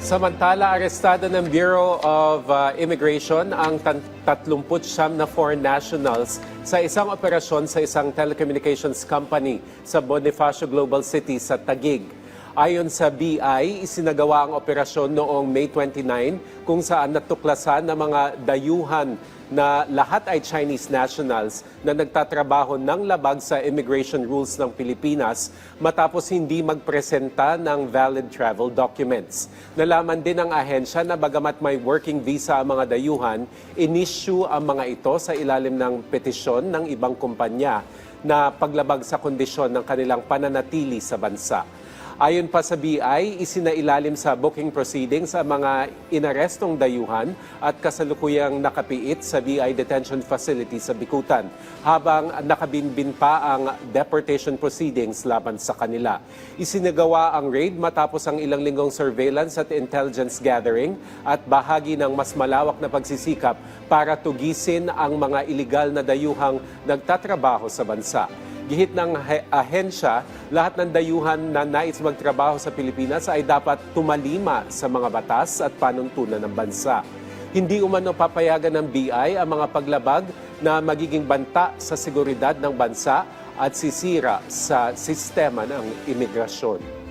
Samantala, arestado ng Bureau of Immigration ang 39 na foreign nationals sa isang operasyon sa isang telecommunications company sa Bonifacio Global City sa Taguig. Ayon sa BI, isinagawa ang operasyon noong May 29 kung saan natuklasan ng mga dayuhan na lahat ay Chinese nationals na nagtatrabaho ng labag sa immigration rules ng Pilipinas matapos hindi magpresenta ng valid travel documents. Nalaman din ng ahensya na bagamat may working visa ang mga dayuhan, in-issue ang mga ito sa ilalim ng petisyon ng ibang kumpanya na paglabag sa kondisyon ng kanilang pananatili sa bansa. Ayon pa sa BI, isinailalim sa booking proceedings ang mga inarestong dayuhan at kasalukuyang nakapiit sa BI Detention Facility sa Bikutan, habang nakabinbin pa ang deportation proceedings laban sa kanila. Isinagawa ang raid matapos ang ilang linggong surveillance at intelligence gathering at bahagi ng mas malawak na pagsisikap para tugisin ang mga iligal na dayuhang nagtatrabaho sa bansa. Gihit ng ahensya, lahat ng dayuhan na nais magtrabaho sa Pilipinas ay dapat tumalima sa mga batas at panuntunan ng bansa. Hindi umano papayagan ng BI ang mga paglabag na magiging banta sa seguridad ng bansa at sisira sa sistema ng imigrasyon.